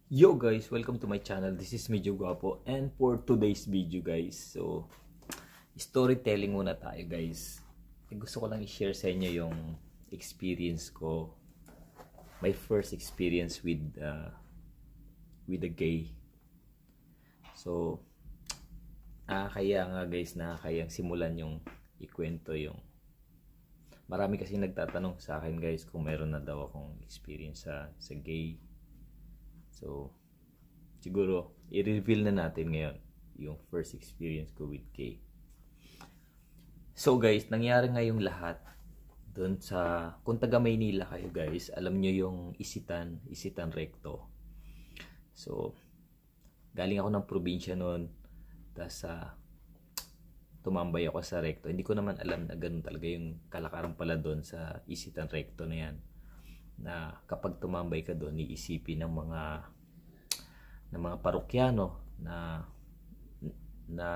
Yo guys, welcome to my channel. This is Medyo Guapo, and for today's video guys, so storytelling muna tayo guys. Gusto ko lang i-share sa inyo yung experience ko, my first experience with a gay. So kaya nga guys, nakakayang simulan yung ikwento yung marami kasi nagtatanong sa akin guys kung meron na daw akong experience sa gay. So, siguro, i-reveal na natin ngayon yung first experience ko with gay. So guys, nangyari nga yung lahat doon sa, kung taga Maynila kayo guys, alam nyo yung Isitan Recto. So, galing ako ng probinsya noon, tapos tumambay ako sa Recto. Hindi ko naman alam na ganun talaga yung kalakaran pala doon sa Isitan Recto na yan. Na kapag tumambay ka doon, iisipin ng mga parokyano na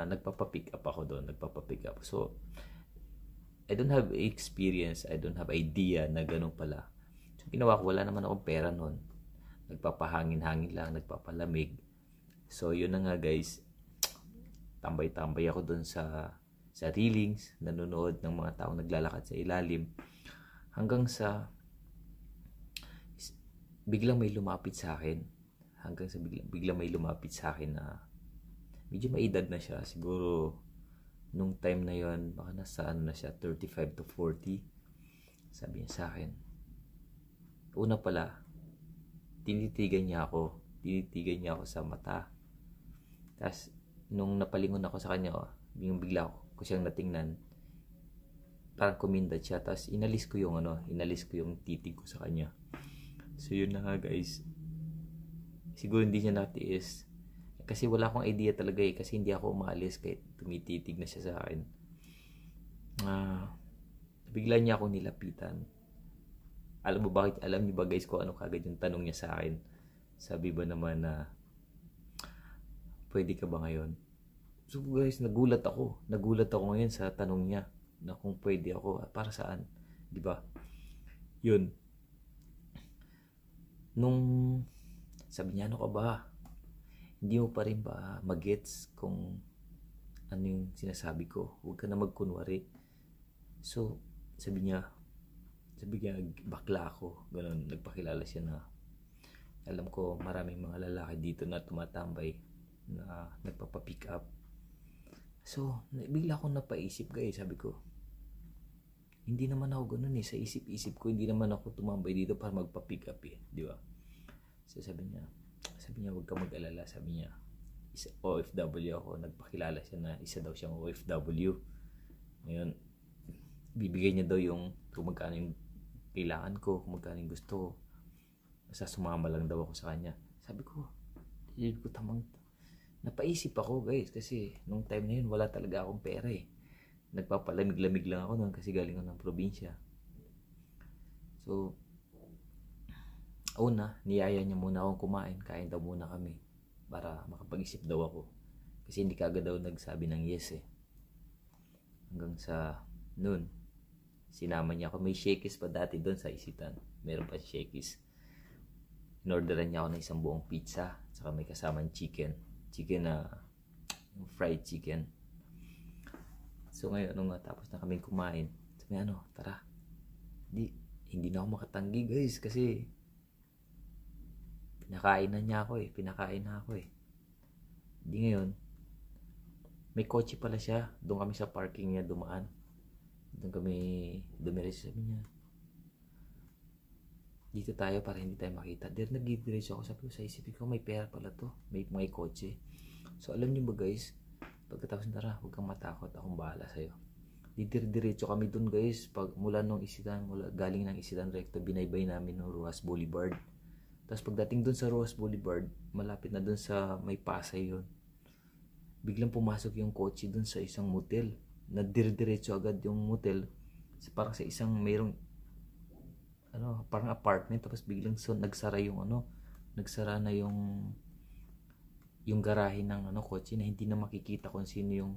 nagpapapick up ako doon, nagpapapick up. So I don't have experience, I don't have idea na ganun pala. So ginawa ko, wala naman akong pera noon, nagpapahangin-hangin lang, nagpapalamig. So yun na nga guys, tambay-tambay ako doon sa railings, nanonood ng mga taong naglalakad sa ilalim, hanggang sa biglang may lumapit sa akin, biglang may lumapit sa akin na medyo may edad na siya, siguro nung time na yon baka nasa na siya, 35 to 40. Sabi niya sa akin, una pala, tinitigan niya ako sa mata. Tapos nung napalingon ako sa kanya, bigla ko siyang natingnan, parang kumindat siya. Tapos inalis ko yung titig ko sa kanya. So yun na nga guys, siguro hindi niya natiis kasi wala akong idea talaga kasi hindi ako umaalis kahit tumititig na siya sa akin. Bigla niya akong nilapitan. Alam niyo ba guys kung ano kagad yung tanong niya sa akin? Sabi ba naman na, pwede ka ba ngayon? So guys, nagulat ako ngayon sa tanong niya na kung pwede ako, para saan, di ba? Yun, nung sabi niya, ano ka ba? Hindi mo pa rin ba magets kung ano yung sinasabi ko? Huwag ka na magkunwari. So, sabi niya, bakla ako. Ganun, nagpakilala siya na alam ko maraming mga lalaki dito na tumatambay na nagpapapick up. So, bigla akong napaisip guys, sabi ko, hindi naman ako ganun sa isip-isip ko, hindi naman ako tumambay dito para magpa-pick up di ba? So sabi niya, huwag ka mag-alala, sabi niya, OFW ako, nagpakilala siya na isa daw siyang OFW. Ngayon, bibigay niya daw yung kung magkano yung kailangan ko, kung magkano yung gusto ko. Basta sumama lang daw ako sa kanya. Sabi ko, napaisip ako guys, kasi nung time na yun, wala talaga akong pera nagpapalamig-lamig lang ako noon kasi galing ako ng probinsya. So, una, niyaya niya muna akong kumain. Kain daw muna kami para makapag-isip daw ako. Kasi hindi kagad daw nagsabi ng yes Hanggang sa noon, sinama niya ako. May Shakey's pa dati doon sa Isitan. Meron pa Shakey's. Inorderan niya ako ng isang buong pizza. Saka may kasamang chicken na fried chicken. So ngayon, nung tapos na kami kumain, sabi tara. Hindi na ako makatanggi guys kasi pinakain na ako Di ngayon, may kotse pala siya. Doon kami sa parking niya dumaan. Doon kami dumiretso, sabi niya, dito tayo para hindi tayo makita. Nag-diretso ako, sabi ko sa isip ko, may pera pala to, may kotse. So alam niyo ba guys, pagkatapos tara, huwag kang matakot, akong bahala sa'yo. Diretso kami dun guys, mula galing ng Isitan Recto, binaybay namin ng Rojas Boulevard. Tapos pagdating dun sa Rojas Boulevard, malapit na dun sa may Pasay yun, biglang pumasok yung kotse dun sa isang motel. Diretso agad yung motel, parang sa isang mayroong parang apartment. Tapos biglang nagsara na yung garahe ng kotse, na hindi na makikita kung sino yung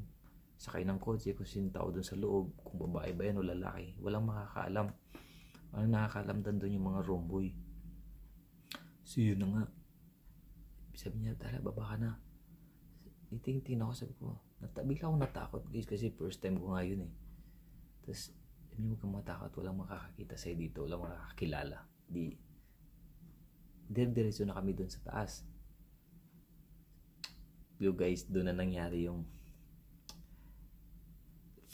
sakay ng kotse, kung sino tao doon sa loob, kung babae ba yan o lalaki. Walang makakaalam. Nakakaalam doon yung mga romboy. So yun na nga, Sabi niya, tala, baba ka na. Iting-ting ako, sabi ko, bigla akong natakot guys kasi first time ko nga yun eh. Tapos, sabi niya, huwag kang matakot, walang makakakita sa'yo dito, walang makakakilala. Diretso na kami dun sa taas. Yo guys, doon na nangyari yung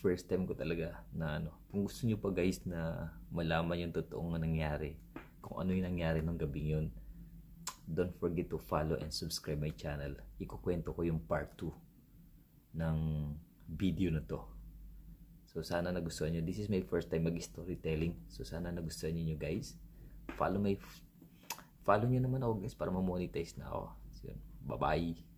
first time ko talaga na kung gusto nyo pa guys na malaman yung totoong nangyari, kung ano yung nangyari ng gabing yun, don't forget to follow and subscribe my channel. Ikukwento ko yung part 2 ng video na to. So sana nagustuhan nyo. This is my first time mag-storytelling. So sana nagustuhan nyo guys. Follow nyo naman ako guys para ma-monetize na ako. So, bye bye.